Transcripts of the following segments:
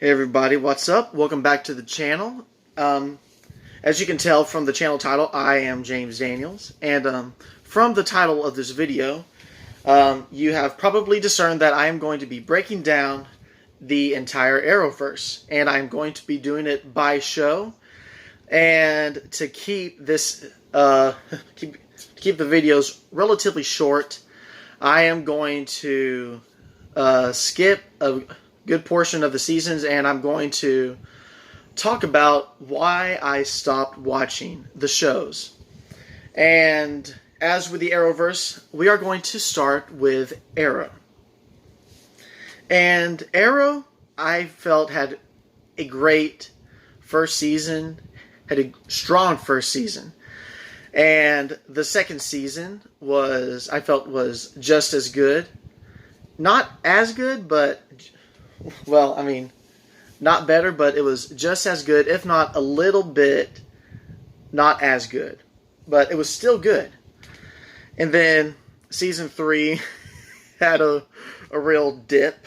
Hey everybody, what's up? Welcome back to the channel. As you can tell from the channel title, I am James Daniels, and from the title of this video, you have probably discerned that I am going to be breaking down the entire Arrowverse, and I'm going to be doing it by show. And to keep this, keep the videos relatively short, I am going to skip a good portion of the seasons, and I'm going to talk about why I stopped watching the shows. And as with the Arrowverse, we are going to start with Arrow. And Arrow, I felt, had a great first season, had a strong first season. And the second season was, I felt, was just as good. Not as good, but, well, I mean, not better, but it was just as good, if not a little bit not as good. But it was still good. And then season 3 had a real dip.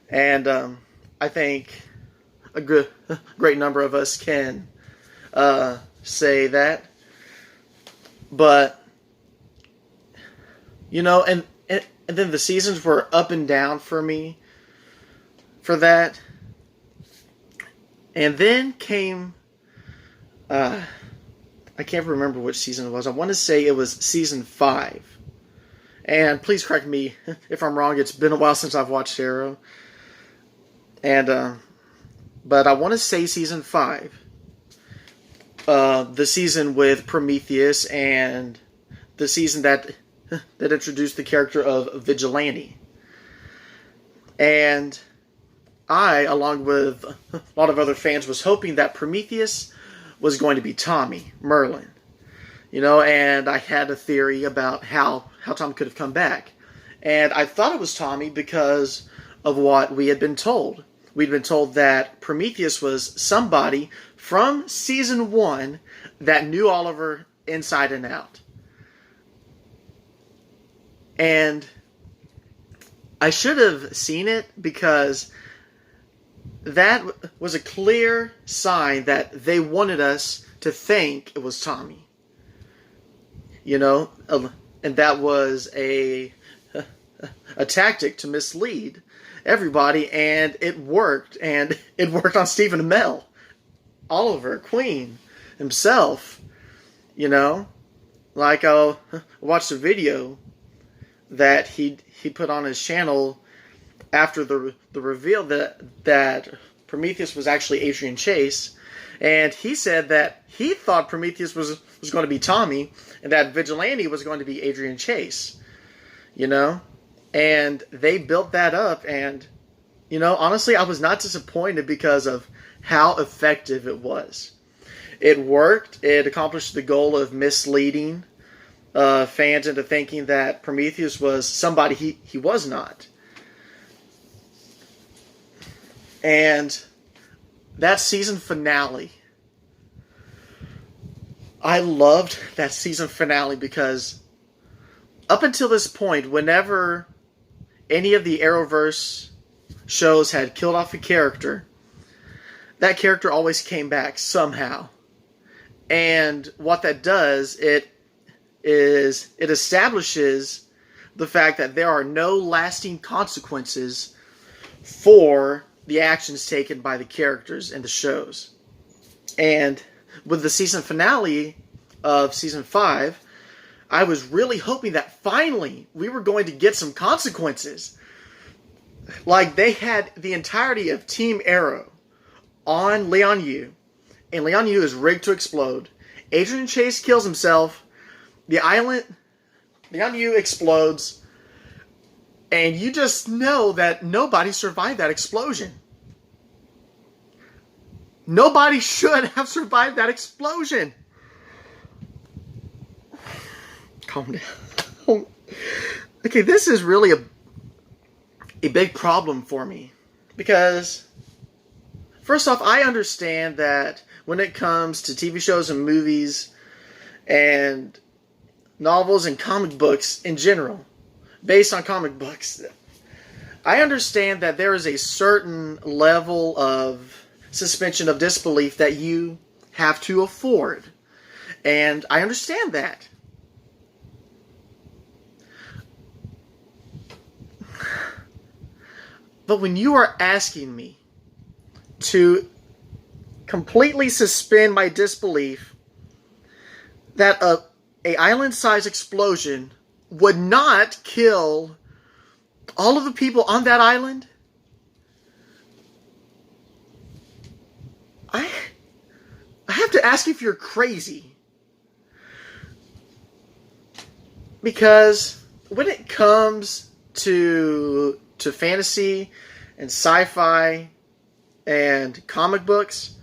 And I think a great number of us can say that. But, you know, and then the seasons were up and down for me for that. And then came, I can't remember which season it was. I want to say it was season 5. And please correct me if I'm wrong. It's been a while since I've watched Arrow. And, but I want to say season 5. The season with Prometheus, and the season that introduced the character of Vigilante. And I, along with a lot of other fans, was hoping that Prometheus was going to be Tommy, Merlin. You know, and I had a theory about how Tom could have come back. And I thought it was Tommy because of what we had been told. We'd been told that Prometheus was somebody from season 1 that knew Oliver inside and out. And I should have seen it, because that was a clear sign that they wanted us to think it was Tommy. You know, and that was a tactic to mislead everybody, and it worked. And it worked on Stephen Amell, Oliver Queen himself. You know, like I watched a video that he put on his channel after the reveal that Prometheus was actually Adrian Chase, and he said that he thought Prometheus was going to be Tommy, and that Vigilante was going to be Adrian Chase. You know, and they built that up, and you know, honestly, I was not disappointed because of how effective it was. It worked. It accomplished the goal of misleading fans into thinking that Prometheus was somebody he was not. And that season finale, I loved that season finale, because up until this point, whenever any of the Arrowverse shows had killed off a character, that character always came back somehow. And what that does, it establishes the fact that there are no lasting consequences for the actions taken by the characters in the shows. And with the season finale of season 5, I was really hoping that finally we were going to get some consequences. Like, they had the entirety of Team Arrow on Leon Yu, and Leon Yu is rigged to explode. Adrian Chase kills himself. The island, Leon Yu explodes, and you just know that nobody survived that explosion. Nobody should have survived that explosion. Calm down. Okay, this is really a big problem for me. Because, first off, I understand that when it comes to TV shows and movies and novels and comic books in general, based on comic books, I understand that there is a certain level of suspension of disbelief that you have to afford. And I understand that. But when you are asking me to completely suspend my disbelief that a island-sized explosion would not kill all of the people on that island, I have to ask if you're crazy. Because when it comes to fantasy and sci-fi and comic books,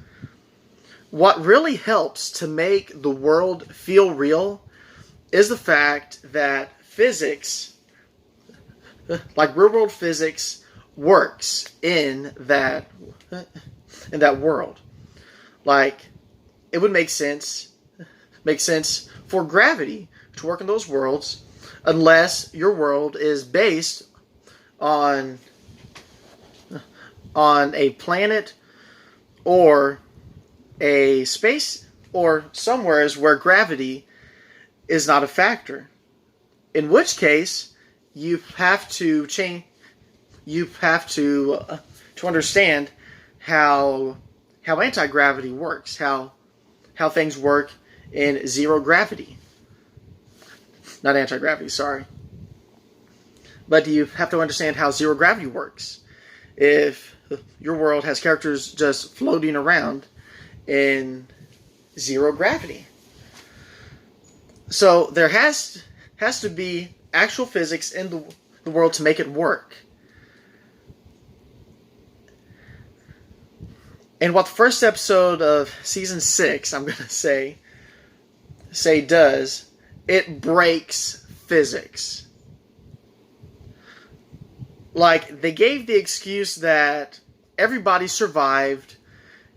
what really helps to make the world feel real is the fact that physics, like real world physics, works in that world. Like, it would make sense for gravity to work in those worlds, unless your world is based on a planet or a space or somewhere where gravity is not a factor. In which case, you have to change. You have to understand how anti-gravity works, how things work in zero gravity. Not anti-gravity, sorry. But you have to understand how zero gravity works. If your world has characters just floating around in zero gravity. So there has to be actual physics in the world to make it work. And what the first episode of season 6, I'm going to say does, it breaks physics. Like, they gave the excuse that everybody survived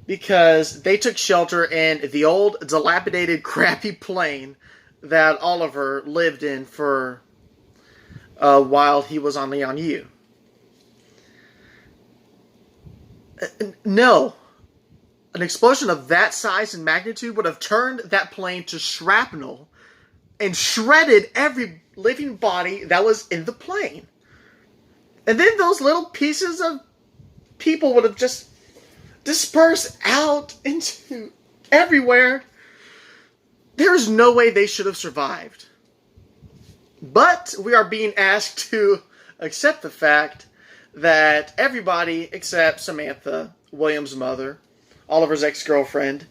because they took shelter in the old, dilapidated, crappy plane that Oliver lived in for while he was on Lian. No. An explosion of that size and magnitude would have turned that plane to shrapnel and shredded every living body that was in the plane. And then those little pieces of people would have just dispersed out into everywhere. There is no way they should have survived. But we are being asked to accept the fact that everybody except Samantha, William's mother, Oliver's ex-girlfriend,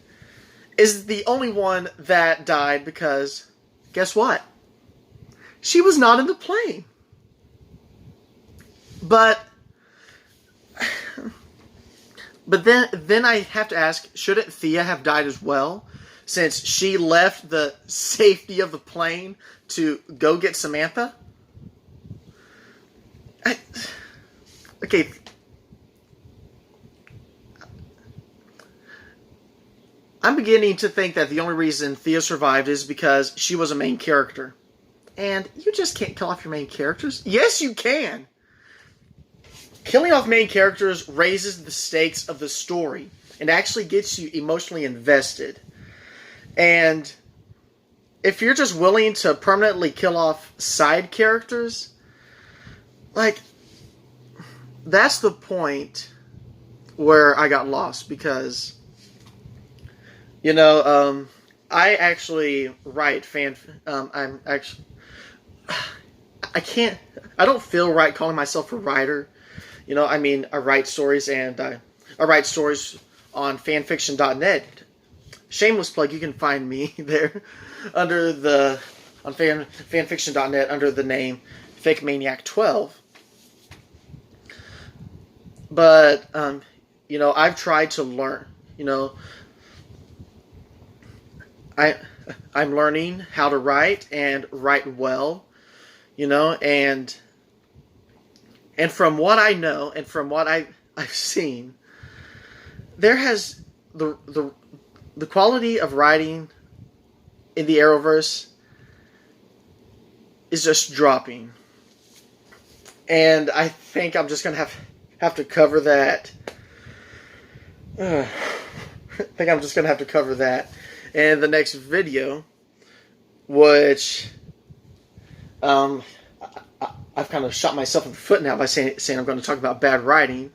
is the only one that died because, guess what? She was not in the plane. But then I have to ask, shouldn't Thea have died as well? Since she left the safety of the plane to go get Samantha? Okay. I'm beginning to think that the only reason Thea survived is because she was a main character. And you just can't kill off your main characters. Yes, you can. Killing off main characters raises the stakes of the story and actually gets you emotionally invested. And if you're just willing to permanently kill off side characters, like, that's the point where I got lost because, you know, I actually write I don't feel right calling myself a writer. You know, I mean, I write stories and I write stories on fanfiction.net. Shameless plug, you can find me there on fanfiction.net under the name FakeManiac12. But, you know, I've tried to learn, you know, I'm learning how to write and write well, you know, and from what I know and from what I've seen, there has the quality of writing in the Arrowverse is just dropping. And I think I'm just gonna have to cover that. I think I'm just gonna have to cover that in the next video, which I've kind of shot myself in the foot now by saying I'm going to talk about bad writing.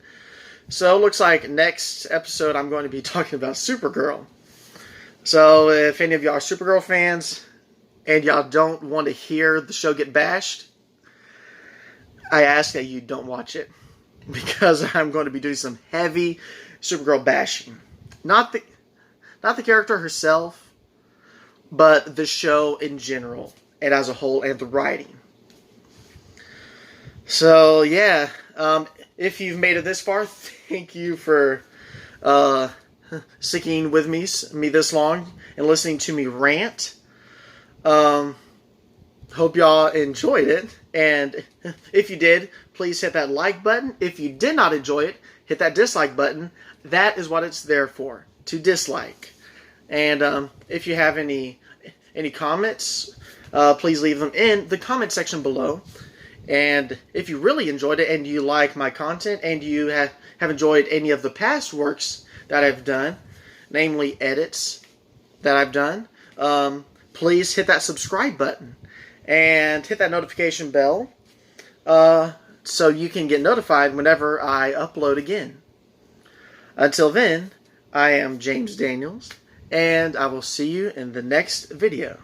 So it looks like next episode I'm going to be talking about Supergirl. So if any of y'all are Supergirl fans and y'all don't want to hear the show get bashed, I ask that you don't watch it, because I'm going to be doing some heavy Supergirl bashing. Not the character herself, but the show in general and as a whole, and the writing. So yeah, if you've made it this far, thank you for sticking with me this long and listening to me rant. Hope y'all enjoyed it, and if you did, please hit that like button. If you did not enjoy it, hit that dislike button. That is what it's there for, to dislike. And if you have any comments, please leave them in the comment section below. And if you really enjoyed it and you like my content and you have enjoyed any of the past works that I've done, namely edits that I've done, please hit that subscribe button and hit that notification bell so you can get notified whenever I upload again. Until then, I am James Daniels, and I will see you in the next video.